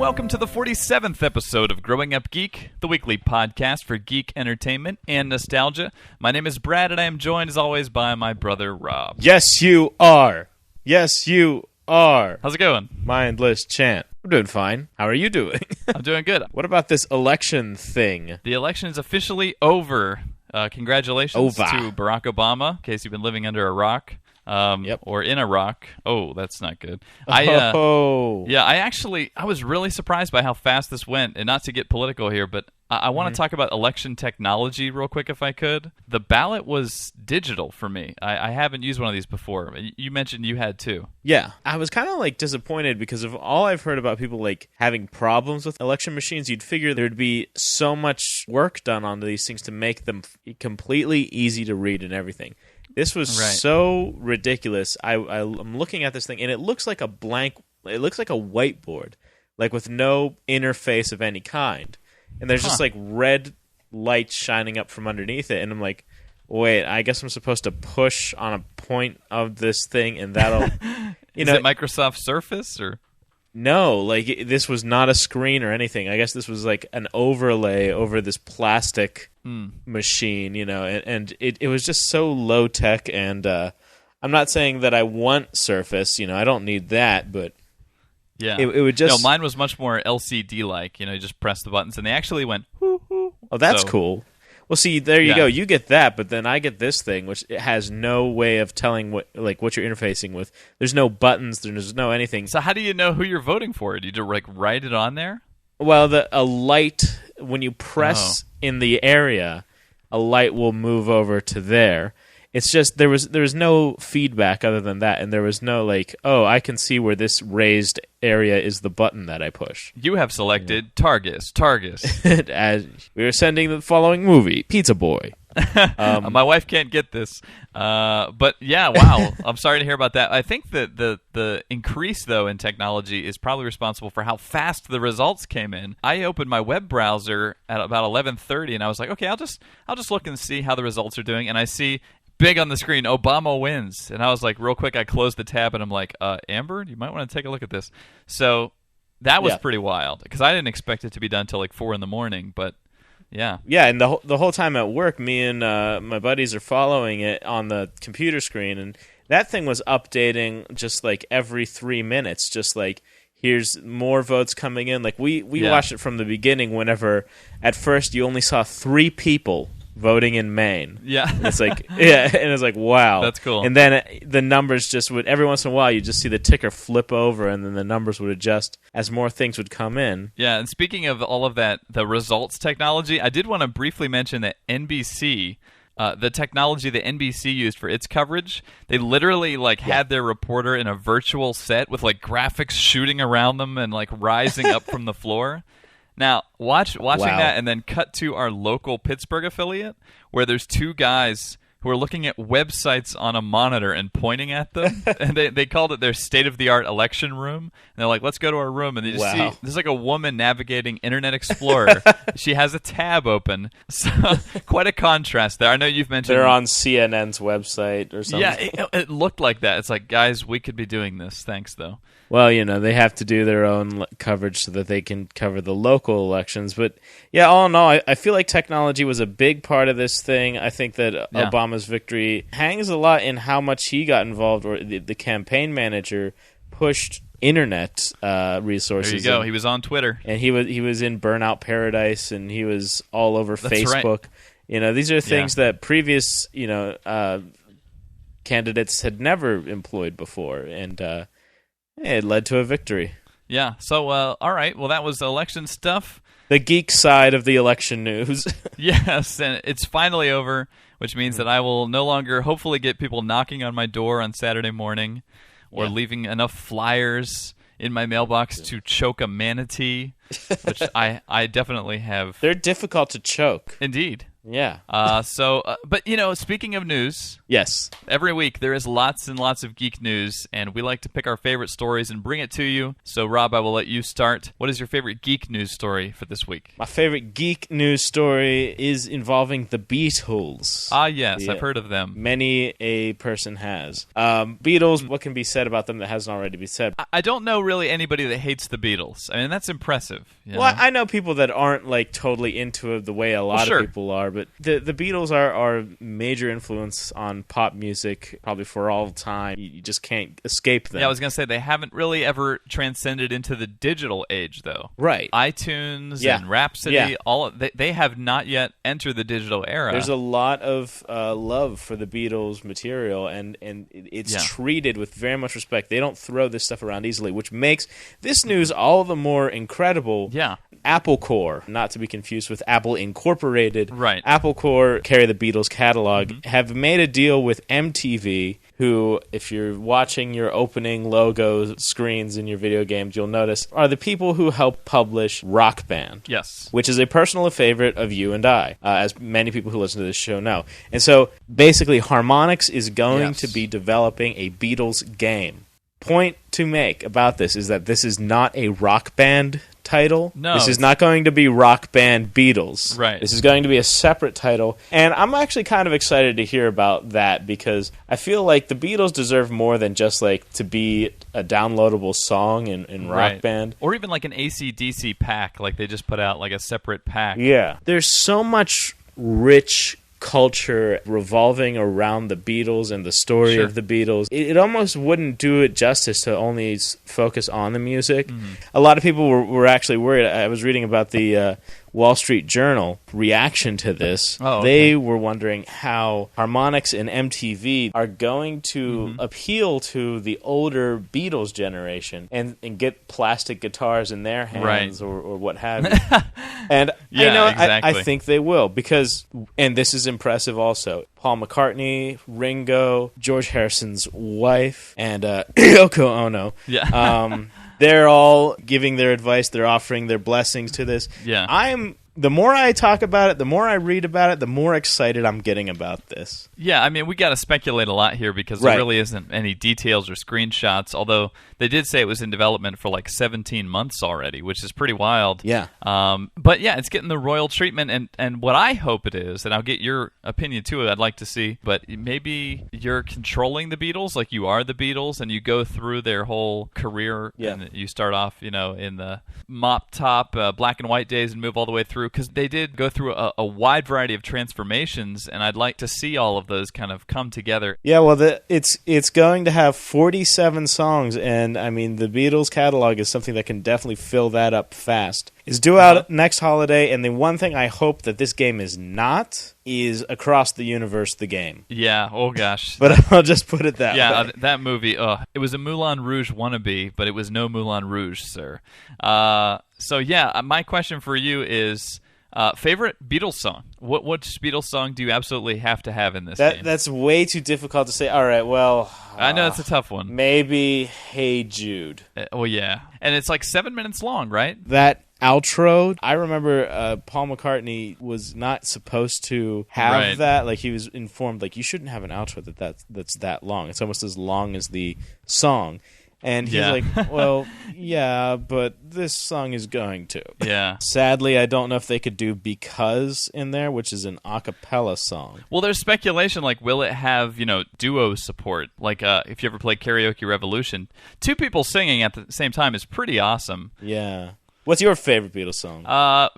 welcome to the 47th episode of Growing Up Geek, the weekly podcast for geek entertainment and nostalgia. My name is Brad, and I am joined, as always, by my brother, Rob. Yes, you are. Yes, you are. How's it going? Mindless chant. I'm doing fine. How are you doing? I'm doing good. What about this election thing? The election is officially over. Congratulations to Barack Obama, in case you've been living under a rock. Or in a rock. Oh, that's not good. I was really surprised by how fast this went, and not to get political here, but I want to talk about election technology real quick if I could. The ballot was digital for me. I haven't used one of these before. You mentioned you had too. Yeah, I was kind of disappointed because of all I've heard about people having problems with election machines. You'd figure there'd be so much work done on these things to make them completely easy to read and everything. This was so ridiculous. I'm looking at this thing, and it looks like a whiteboard, with no interface of any kind. And there's just red lights shining up from underneath it. And I'm like, wait, I guess I'm supposed to push on a point of this thing, and that'll... Is it Microsoft Surface, or...? No, this was not a screen or anything. I guess this was an overlay over this plastic machine, and it was just so low tech. And I'm not saying that I want Surface, I don't need that, but yeah, it would just. No, mine was much more LCD like. You just press the buttons, and they actually went. Hoo, hoo. Oh, that's cool. Well, see, there you go. You get that, but then I get this thing, which it has no way of telling what you're interfacing with. There's no buttons. There's no anything. So how do you know who you're voting for? Do you write it on there? Well, a light, when you press in the area, a light will move over to there. It's just there was no feedback other than that, and there was no I can see where this raised area is the button that I push. You have selected Targus. As we are sending the following movie, Pizza Boy. My wife can't get this, but yeah, wow. I'm sorry to hear about that. I think that the increase though in technology is probably responsible for how fast the results came in. I opened my web browser at about 11:30, and I was like, okay, I'll just look and see how the results are doing, and I see. Big on the screen, Obama wins. And I was like, real quick, I closed the tab, and I'm like, Amber, you might want to take a look at this. So that was pretty wild, because I didn't expect it to be done till 4 a.m, but yeah. Yeah, and the whole time at work, me and my buddies are following it on the computer screen, and that thing was updating just every 3 minutes, just here's more votes coming in. We watched it from the beginning whenever, at first, you only saw 3 people voting in Maine. Yeah. And it's and it's wow. That's cool. And then the numbers just would, every once in a while, you just see the ticker flip over, and then the numbers would adjust as more things would come in. Yeah, and speaking of all of that, the results technology, I did want to briefly mention that NBC, the technology that NBC used for its coverage, they literally had their reporter in a virtual set with graphics shooting around them and rising up from the floor. Now, watching that, and then cut to our local Pittsburgh affiliate, where there's 2 guys who are looking at websites on a monitor and pointing at them. And they called it their state-of-the-art election room. And they're like, let's go to our room. And they just see, there's a woman navigating Internet Explorer. She has a tab open. So, quite a contrast there. I know you've mentioned... They're on CNN's website or something. Yeah, it looked like that. It's guys, we could be doing this. Thanks, though. Well, they have to do their own coverage so that they can cover the local elections. But, yeah, all in all, I feel like technology was a big part of this thing. I think that Obama's victory hangs a lot in how much he got involved, or the campaign manager pushed internet resources. There you go. He was on Twitter. And he was in Burnout Paradise, and he was all over Facebook. Right. These are things that previous, candidates had never employed before, and... it led to a victory. Yeah. So, all right. Well, that was election stuff. The geek side of the election news. Yes, and it's finally over, which means that I will no longer hopefully get people knocking on my door on Saturday morning or leaving enough flyers in my mailbox to choke a manatee, which I definitely have. They're difficult to choke. Indeed. Yeah. But speaking of news, Yes. every week there is lots and lots of geek news, and we like to pick our favorite stories and bring it to you. So, Rob, I will let you start. What is your favorite geek news story for this week? My favorite geek news story is involving the Beatles. Ah, yes, I've heard of them. Many a person has. Beatles, what can be said about them that hasn't already been said? I don't know really anybody that hates the Beatles. I mean, that's impressive. Well, I know people that aren't like totally into it the way a lot of people are, but the Beatles are a major influence on pop music, probably for all time. You just can't escape them. Yeah, I was going to say, they haven't really ever transcended into the digital age, though. Right. iTunes and Rhapsody, they have not yet entered the digital era. There's a lot of love for the Beatles material, and it's treated with very much respect. They don't throw this stuff around easily, which makes this news all the more incredible. Yeah. Apple Corps, not to be confused with Apple Incorporated. Right. Apple Corps carry the Beatles catalog, have made a deal with MTV, who, if you're watching your opening logo screens in your video games, you'll notice are the people who help publish Rock Band. Yes. Which is a personal favorite of you and I, as many people who listen to this show know. And so, basically, Harmonix is going to be developing a Beatles game. Point to make about this is that this is not a Rock Band title. No. This is not going to be Rock Band Beatles. Right. This is going to be a separate title. And I'm actually kind of excited to hear about that because I feel like the Beatles deserve more than just like to be a downloadable song in Rock Band. Or even like an AC/DC pack, like they just put out like a separate pack. Yeah. There's so much rich culture revolving around the Beatles and the story of the Beatles. It almost wouldn't do it justice to only focus on the music. A lot of people were actually worried. I was reading about the Wall Street Journal reaction to this. They were wondering how Harmonix and MTV are going to appeal to the older Beatles generation and get plastic guitars in their hands or what have you. And I think they will because, and this is impressive also, Paul McCartney, Ringo, George Harrison's wife, and Yoko Ono. Yeah. They're all giving their advice. They're offering their blessings to this. Yeah. The more I talk about it, the more I read about it, the more excited I'm getting about this. Yeah, I mean, we got to speculate a lot here because there really isn't any details or screenshots, although they did say it was in development for like 17 months already, which is pretty wild. Yeah. But yeah, it's getting the royal treatment, and what I hope it is, and I'll get your opinion too, I'd like to see, but maybe you're controlling the Beatles, like you are the Beatles, and you go through their whole career, and you start off, in the mop top, black and white days and move all the way through, because they did go through a wide variety of transformations, and I'd like to see all of those kind of come together. Yeah, well, it's going to have 47 songs, and I mean, the Beatles catalog is something that can definitely fill that up fast. It's due out next holiday, and the one thing I hope that this game is not is Across the Universe, the game. Yeah, oh gosh. But I'll just put it that way. Yeah, that movie, it was a Moulin Rouge wannabe, but it was no Moulin Rouge, sir. So yeah, my question for you is, favorite Beatles song? Which Beatles song do you absolutely have to have in this game? That's way too difficult to say. All right, well... I know it's a tough one. Maybe Hey Jude. Oh, yeah. And it's like 7 minutes long, right? That outro, I remember Paul McCartney was not supposed to have that. Like, he was informed, like, you shouldn't have an outro that's that long. It's almost as long as the song. And he's like, well, yeah, but this song is going to. Yeah. Sadly, I don't know if they could do Because in there, which is an a cappella song. Well, there's speculation, like, will it have, duo support? Like, if you ever played Karaoke Revolution, two people singing at the same time is pretty awesome. Yeah. What's your favorite Beatles song?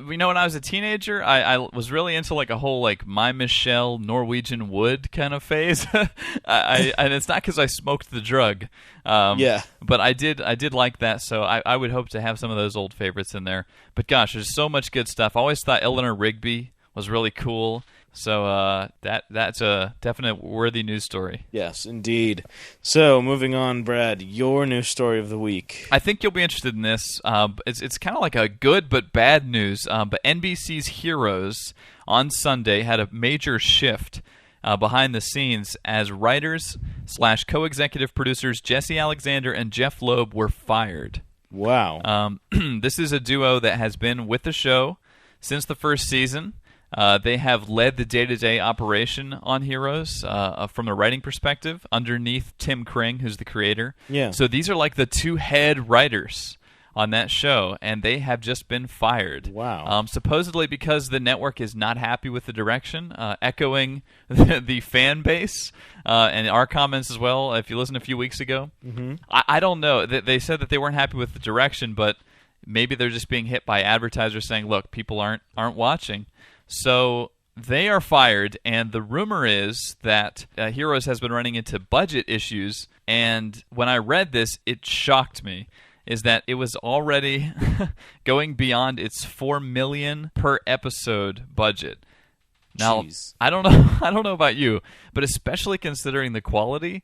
When I was a teenager, I was really into like a whole like My Michelle Norwegian Wood kind of phase. And it's not because I smoked the drug. But I did like that, so I would hope to have some of those old favorites in there. But gosh, there's so much good stuff. I always thought Eleanor Rigby was really cool. So that's a definite worthy news story. Yes, indeed. So moving on, Brad, your news story of the week. I think you'll be interested in this. It's kind of like a good but bad news. But NBC's Heroes on Sunday had a major shift behind the scenes as writers / co-executive producers Jesse Alexander and Jeff Loeb were fired. Wow. This is a duo that has been with the show since the first season. They have led the day-to-day operation on Heroes from a writing perspective underneath Tim Kring, who's the creator. Yeah. So these are like the two head writers on that show, and they have just been fired. Wow. Supposedly because the network is not happy with the direction, echoing the fan base and our comments as well, if you listened a few weeks ago. Mm-hmm. I don't know. They said that they weren't happy with the direction, but maybe they're just being hit by advertisers saying, look, people aren't watching. So they are fired, and the rumor is that Heroes has been running into budget issues, and when I read this, it shocked me. Is that it was already going beyond its $4 million per episode budget. Now, Jeez. I don't know about you, but especially considering the quality,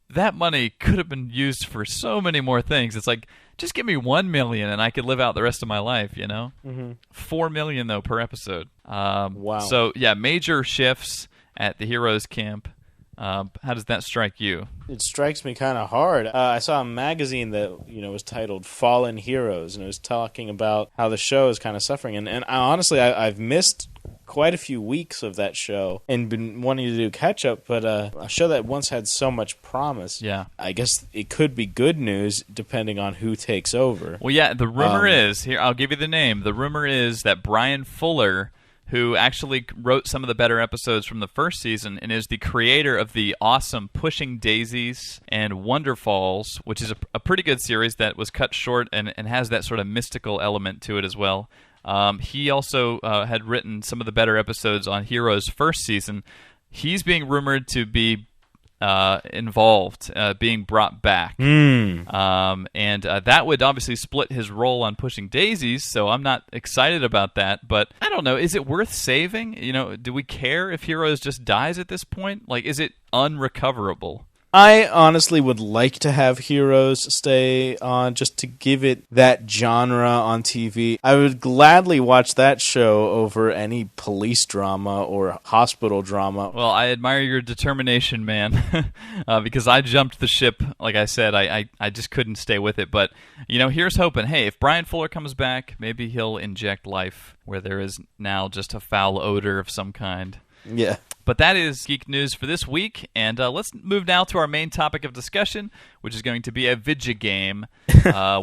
that money could have been used for so many more things. It's like, just give me $1 million and I could live out the rest of my life, you know? Mm-hmm. $4 million though per episode. Wow. So yeah, major shifts at the Heroes camp. How does that strike you? It strikes me kind of hard. I saw a magazine that was titled "Fallen Heroes," and it was talking about how the show is kind of suffering. And honestly, I've missed quite a few weeks of that show and been wanting to do catch up. But a show that once had so much promise, yeah, I guess it could be good news depending on who takes over. Well, yeah, the rumor is here. I'll give you the name. The rumor is that Brian Fuller, who actually wrote some of the better episodes from the first season and is the creator of the awesome Pushing Daisies and Wonderfalls, which is a pretty good series that was cut short and has that sort of mystical element to it as well. He also had written some of the better episodes on Heroes' first season. He's being rumored to be involved, being brought back. And that would obviously split his role on Pushing Daisies, so I'm not excited about that. But I don't know, is it worth saving? Do we care if Heroes just dies at this point? Like, is it unrecoverable? I honestly would like to have Heroes stay on just to give it that genre on TV. I would gladly watch that show over any police drama or hospital drama. Well, I admire your determination, man, because I jumped the ship. Like I said, I just couldn't stay with it. But, here's hoping. Hey, if Brian Fuller comes back, maybe he'll inject life where there is now just a foul odor of some kind. Yeah. But that is Geek News for this week, and let's move now to our main topic of discussion, which is going to be a video game.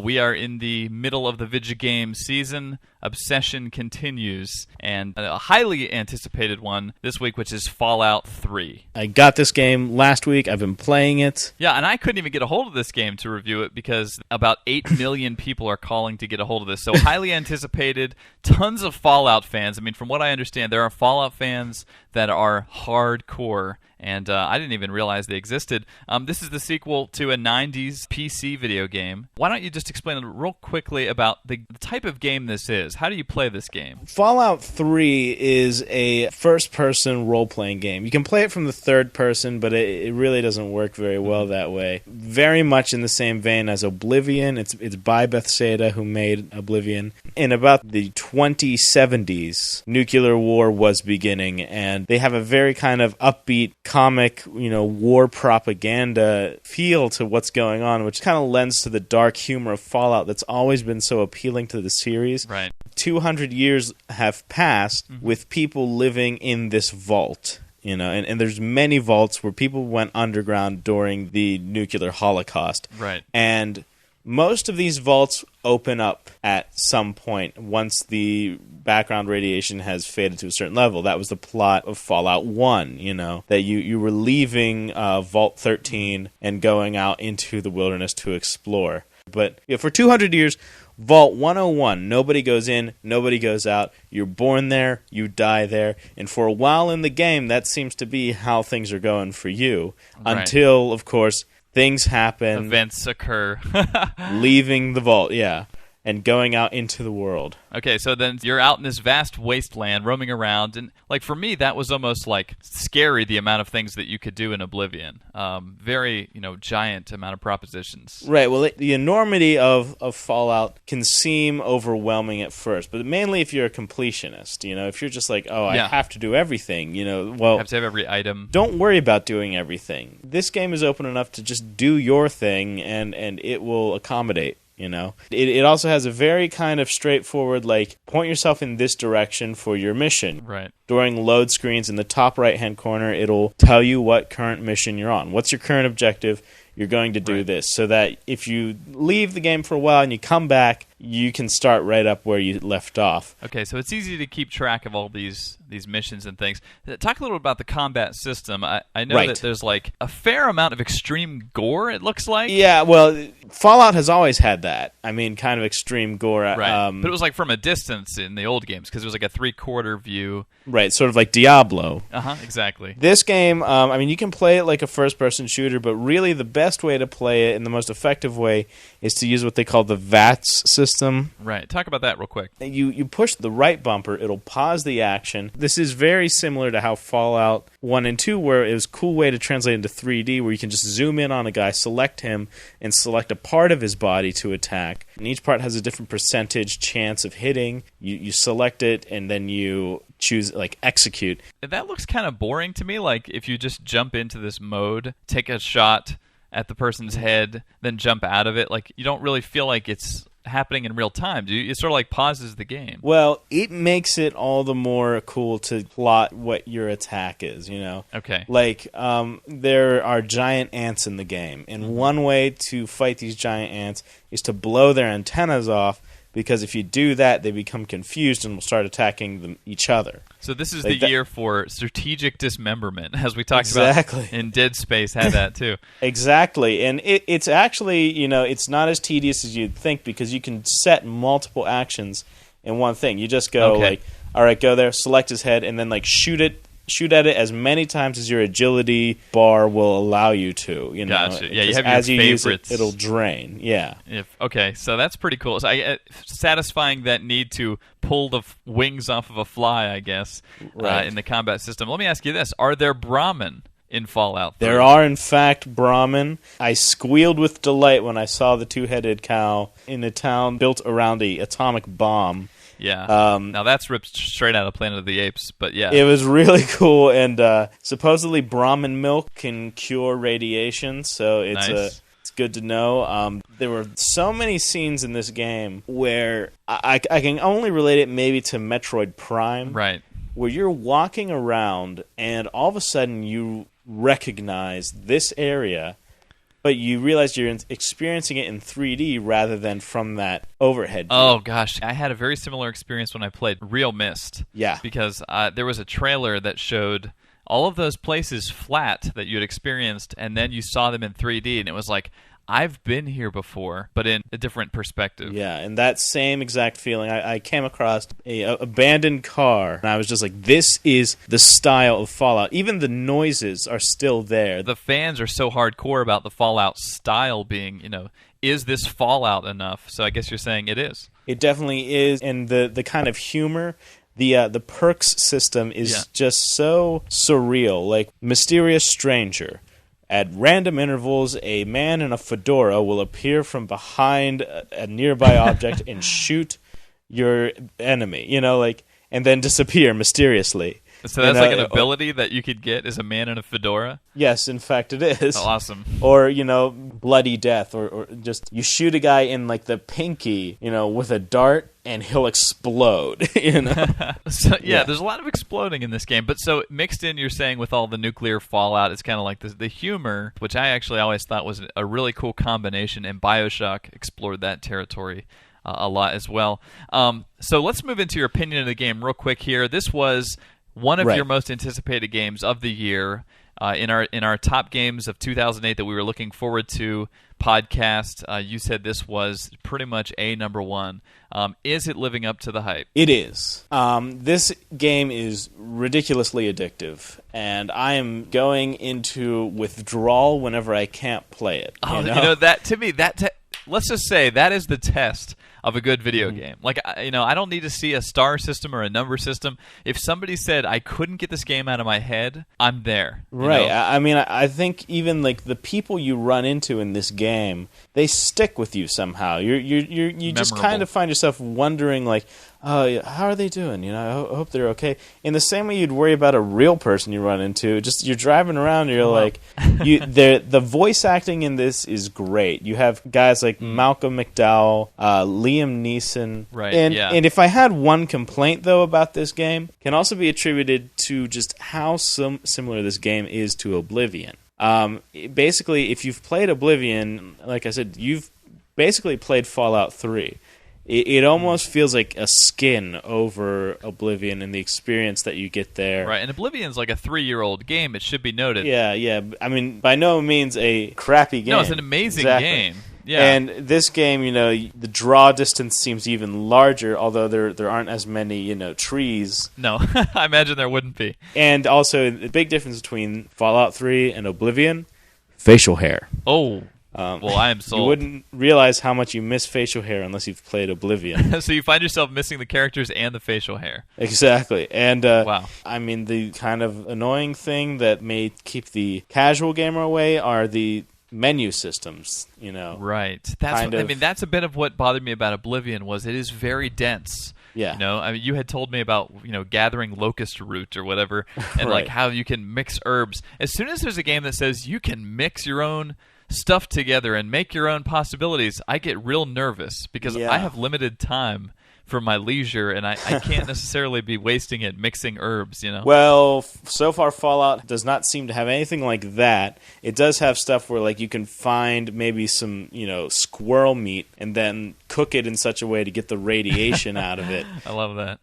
We are in the middle of the video game season. Obsession continues, and a highly anticipated one this week, which is Fallout 3. I got this game last week. I've been playing it. Yeah, and I couldn't even get a hold of this game to review it because about 8 million people are calling to get a hold of this. So highly anticipated, tons of Fallout fans. I mean, from what I understand, there are Fallout fans that are hardcore, and I didn't even realize they existed. This is the sequel to a 90s PC video game. Why don't you just explain real quickly about the type of game this is? How do you play this game? Fallout 3 is a first-person role-playing game. You can play it from the third person, but it really doesn't work very well that way. Very much in the same vein as Oblivion. It's by Bethesda, who made Oblivion. In about the 2070s, nuclear war was beginning, and they have a very kind of upbeat comic, war propaganda feel to what's going on, which kind of lends to the dark humor of Fallout that's always been so appealing to the series. Right. 200 years have passed with people living in this vault. And there's many vaults where people went underground during the nuclear holocaust. Right. And most of these vaults open up at some point once the background radiation has faded to a certain level. That was the plot of Fallout 1, that you were leaving Vault 13 and going out into the wilderness to explore. But for 200 years, Vault 101, nobody goes in, nobody goes out. You're born there, you die there. And for a while in the game, that seems to be how things are going for you. Right. Until, of course, things happen. Events occur. Leaving the vault, yeah. And going out into the world. Okay, so then you're out in this vast wasteland, roaming around, and for me, that was almost scary, the amount of things that you could do in Oblivion. Very, giant amount of propositions. Right. Well, the enormity of Fallout can seem overwhelming at first, but mainly if you're a completionist. If you're just I have to do everything. Well, have to have every item. Don't worry about doing everything. This game is open enough to just do your thing, and it will accommodate. you know? It also has a very kind of straightforward, like, point yourself in this direction for your mission. Right. During load screens in the top right-hand corner, it'll tell you what current mission you're on. What's your current objective? You're going to do this, so that if you leave the game for a while and you come back, you can start right up where you left off. Okay, so it's easy to keep track of all these missions and things. Talk a little about the combat system. I know that there's like a fair amount of extreme gore, it looks like. Yeah, well, Fallout has always had that. I mean, kind of extreme gore. Right, but it was like from a distance in the old games, because it was like a three-quarter view. Right, sort of like Diablo. Exactly. This game, I mean, you can play it like a first-person shooter, but really the best way to play it and the most effective way is to use what they call the VATS system. Right. Talk about that real quick. You push the right bumper, it'll pause the action. This is very similar to how Fallout 1 and 2 were. It was a cool way to translate into 3D, where you can just zoom in on a guy, select him, and select a part of his body to attack. And each part has a different percentage chance of hitting. You select it, and then you choose, like, execute. That looks kind of boring to me. Like, if you just jump into this mode, take a shot at the person's head, then jump out of it, like, you don't really feel like it's happening in real time. It sort of like pauses the game. Well, it makes it all the more cool to plot what your attack is, you know? Okay. Like, there are giant ants in the game, and one way to fight these giant ants is to blow their antennas off, because if you do that, they become confused and will start attacking each other. So this is the year for strategic dismemberment, as we talked about in Dead Space had that too. Exactly. And it's actually, you know, it's not as tedious as you'd think, because you can set multiple actions in one thing. You just go like, all right, go there, select his head, and then like shoot at it as many times as your agility bar will allow you to. You know, gotcha. Yeah, you have as your you favorites. Use it, it'll drain. Yeah. Okay, so that's pretty cool. So satisfying that need to pull the wings off of a fly, I guess, in the combat system. Let me ask you this: are there Brahmin in Fallout 3? There are, in fact, Brahmin. I squealed with delight when I saw the two-headed cow in a town built around an atomic bomb. Yeah. Now that's ripped straight out of Planet of the Apes, but yeah. It was really cool, and supposedly Brahmin milk can cure radiation, so it's nice. It's good to know. There were so many scenes in this game where I can only relate it maybe to Metroid Prime. Right. Where you're walking around, and all of a sudden you recognize this area, but you realize you're experiencing it in 3D rather than from that overhead view. Oh, gosh. I had a very similar experience when I played Real Mist. Yeah. Because there was a trailer that showed all of those places flat that you had experienced, and then you saw them in 3D, and it was like, I've been here before, but in a different perspective. Yeah, and that same exact feeling. I came across a abandoned car, and I was just like, this is the style of Fallout. Even the noises are still there. The fans are so hardcore about the Fallout style being, you know, is this Fallout enough? So I guess you're saying it is. It definitely is, and the kind of humor... The perks system is just so surreal. Like, mysterious stranger. At random intervals, a man in a fedora will appear from behind a nearby object and shoot your enemy, you know, like, and then disappear mysteriously. So that's like an ability that you could get as a man in a fedora? Yes, in fact it is. Oh, awesome. Or, you know, bloody death, or just you shoot a guy in, like, the pinky, you know, with a dart, and he'll explode, you know? So, yeah, there's a lot of exploding in this game. But so mixed in, you're saying, with all the nuclear fallout, it's kind of like the humor, which I actually always thought was a really cool combination, and BioShock explored that territory a lot as well. So let's move into your opinion of the game real quick here. This was one of your most anticipated games of the year. In our top games of 2008 that we were looking forward to podcast, you said this was pretty much number one. Is it living up to the hype? It is. This game is ridiculously addictive, and I am going into withdrawal whenever I can't play it. You know that to me, let's just say that is the test of a good video game. Like, you know, I don't need to see a star system or a number system. If somebody said I couldn't get this game out of my head, I'm there. Right. Know? I mean, I think even like the people you run into in this game, they stick with you somehow. You just kind of find yourself wondering, like, oh, yeah, how are they doing? I hope they're okay. In the same way you'd worry about a real person you run into. Just you're driving around, and you're like, the voice acting in this is great. You have guys like Malcolm McDowell, Liam Neeson, right? And if I had one complaint though about this game, can also be attributed to just how similar this game is to Oblivion. Basically, if you've played Oblivion, like I said, you've basically played Fallout 3. It almost feels like a skin over Oblivion and the experience that you get there. Right, and Oblivion's like a 3-year-old game, it should be noted. Yeah. I mean, by no means a crappy game. No, it's an amazing game. Yeah. And this game, the draw distance seems even larger, although there aren't as many, trees. No, I imagine there wouldn't be. And also, the big difference between Fallout 3 and Oblivion, facial hair. Oh, well, I am sold. You wouldn't realize how much you miss facial hair unless you've played Oblivion. So you find yourself missing the characters and the facial hair. Exactly. And, wow. I mean, the kind of annoying thing that may keep the casual gamer away are the menu systems, Right. That's a bit of what bothered me about Oblivion was it is very dense. Yeah. I mean, you had told me about, gathering locust root or whatever, and right. like how you can mix herbs. As soon as there's a game that says you can mix your own stuff together and make your own possibilities, I get real nervous because I have limited time for my leisure, and I can't necessarily be wasting it mixing herbs, Well, so far Fallout does not seem to have anything like that. It does have stuff where like you can find maybe some, squirrel meat and then cook it in such a way to get the radiation out of it. I love that.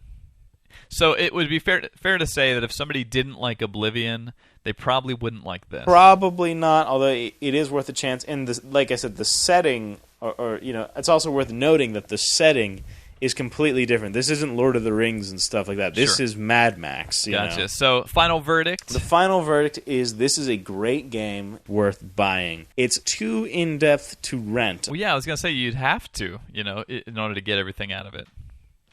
So it would be fair to say that if somebody didn't like Oblivion, they probably wouldn't like this. Probably not, although it is worth a chance. And like I said, the setting, or it's also worth noting that the setting is completely different. This isn't Lord of the Rings and stuff like that. This is Mad Max. Gotcha. So, final verdict? The final verdict is this is a great game worth buying. It's too in-depth to rent. Well, yeah, I was going to say you'd have to, in order to get everything out of it.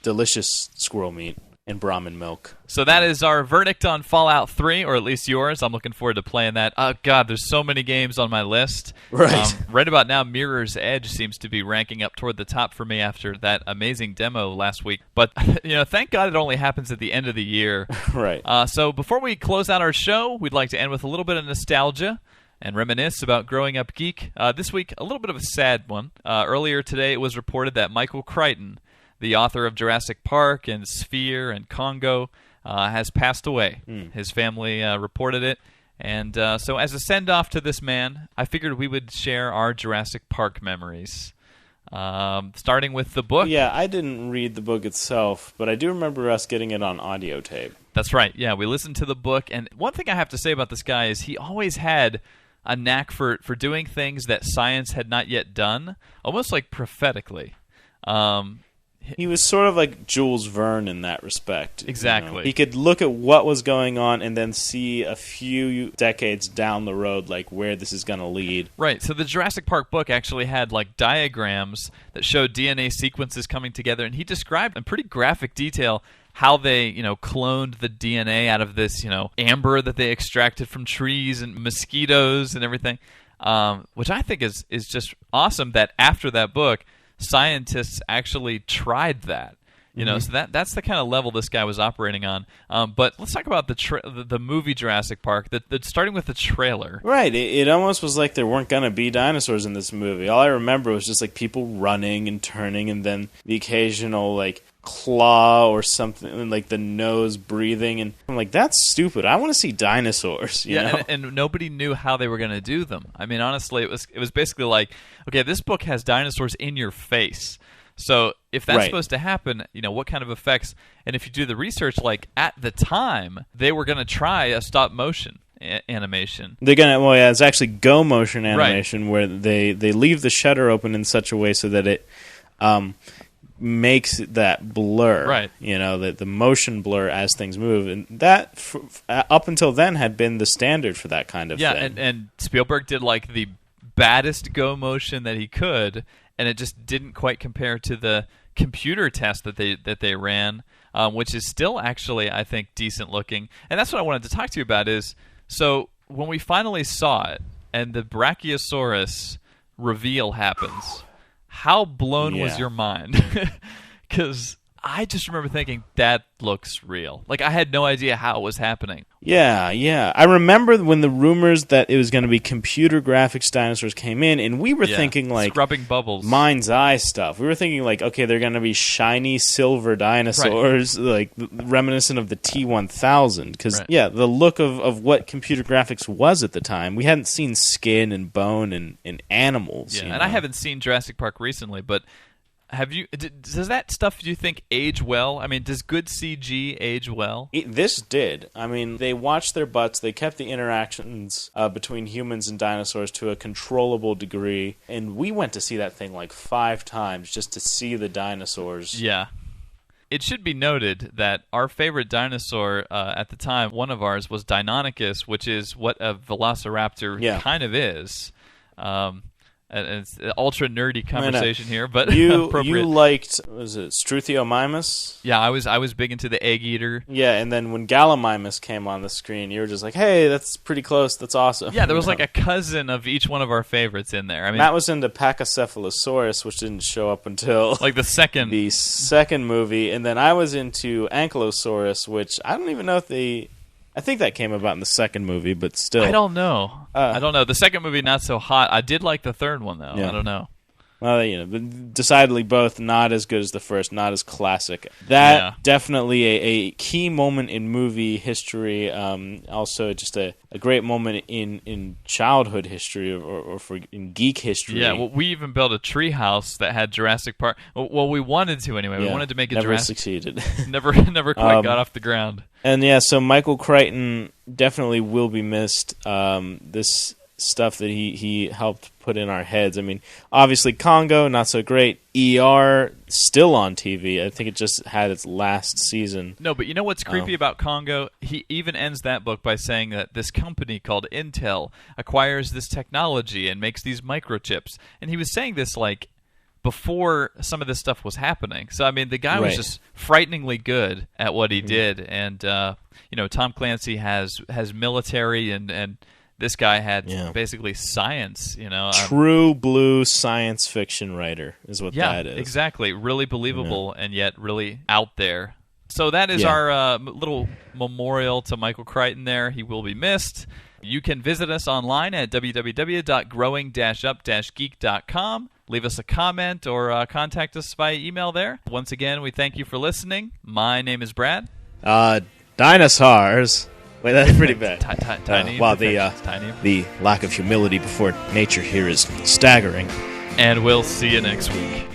Delicious squirrel meat and Brahmin milk. So that is our verdict on Fallout 3, or at least yours. I'm looking forward to playing that. Oh, God, there's so many games on my list. Right. Right about now, Mirror's Edge seems to be ranking up toward the top for me after that amazing demo last week. But, thank God it only happens at the end of the year. Right. So before we close out our show, we'd like to end with a little bit of nostalgia and reminisce about growing up geek. This week, a little bit of a sad one. Earlier today, it was reported that Michael Crichton, the author of Jurassic Park and Sphere and Congo, has passed away. His family reported it. And so as a send-off to this man, I figured we would share our Jurassic Park memories. Starting with the book. Yeah, I didn't read the book itself, but I do remember us getting it on audio tape. That's right. Yeah, we listened to the book. And one thing I have to say about this guy is he always had a knack for doing things that science had not yet done, almost like prophetically. He was sort of like Jules Verne in that respect. Exactly. He could look at what was going on and then see a few decades down the road, like where this is going to lead. Right. So the Jurassic Park book actually had like diagrams that showed DNA sequences coming together, and he described in pretty graphic detail how they, cloned the DNA out of this, amber that they extracted from trees and mosquitoes and everything, which I think is just awesome that after that book, scientists actually tried that. So that's the kind of level this guy was operating on. But let's talk about the movie Jurassic Park. Starting with the trailer. Right. It almost was like there weren't going to be dinosaurs in this movie. All I remember was just like people running and turning, and then the occasional like claw or something, like the nose breathing, and I'm like, that's stupid. I want to see dinosaurs. You know? And nobody knew how they were going to do them. I mean, honestly, it was basically like, okay, this book has dinosaurs in your face. So if that's supposed to happen, what kind of effects? And if you do the research, like at the time, they were going to try a stop motion animation. They're gonna it's actually go motion animation, where they leave the shutter open in such a way so that it makes that blur, right? The motion blur as things move, and that up until then had been the standard for that kind of thing. Yeah, and Spielberg did like the baddest go motion that he could, and it just didn't quite compare to the computer test that they ran, which is still actually, I think, decent looking. And that's what I wanted to talk to you about is, so when we finally saw it and the Brachiosaurus reveal happens, how blown was your mind? Because I just remember thinking, that looks real. Like, I had no idea how it was happening. Yeah. I remember when the rumors that it was going to be computer graphics dinosaurs came in, and we were thinking, like, scrubbing bubbles. Mind's Eye stuff. We were thinking, like, okay, they're going to be shiny silver dinosaurs, like, reminiscent of the T-1000. Because, the look of what computer graphics was at the time, we hadn't seen skin and bone and animals. Yeah, and I haven't seen Jurassic Park recently, but have you? Does that stuff, do you think, age well? I mean, does good CG age well? This did. I mean, they watched their butts. They kept the interactions between humans and dinosaurs to a controllable degree. And we went to see that thing like 5 times just to see the dinosaurs. Yeah. It should be noted that our favorite dinosaur at the time, one of ours, was Deinonychus, which is what a velociraptor kind of is. And it's an ultra nerdy conversation here, but appropriate. You liked, was it Struthiomimus? Yeah, I was big into the egg eater. Yeah, and then when Gallimimus came on the screen, you were just like, hey, that's pretty close, that's awesome. Yeah, there was like a cousin of each one of our favorites in there. I mean, Matt was into Pachycephalosaurus, which didn't show up until like the second movie, and then I was into Ankylosaurus, which I don't even know if I think that came about in the second movie, but still. I don't know. The second movie, not so hot. I did like the third one, though. Yeah. I don't know. Well, decidedly both not as good as the first, not as classic. That definitely a key moment in movie history. Also, just a great moment in childhood history or in geek history. Yeah, well, we even built a tree house that had Jurassic Park. Well, we wanted to anyway. We wanted to make it Jurassic. Succeeded. Never quite got off the ground. And so Michael Crichton definitely will be missed. This stuff that he helped put in our heads. I mean, obviously Congo, not so great. ER, still on TV. I think it just had its last season. No, but you know what's creepy about Congo? He even ends that book by saying that this company called Intel acquires this technology and makes these microchips. And he was saying this like before some of this stuff was happening. So, I mean, the guy was just frighteningly good at what he did. And, Tom Clancy has military and this guy had basically science, True blue science fiction writer is what that is. Yeah, exactly. Really believable and yet really out there. So that is our little memorial to Michael Crichton there. He will be missed. You can visit us online at www.growing-up-geek.com. Leave us a comment or contact us via email there. Once again, we thank you for listening. My name is Brad. Dinosaurs. Wait, that's pretty bad. Tiny. The lack of humility before nature here is staggering. And we'll see you next week.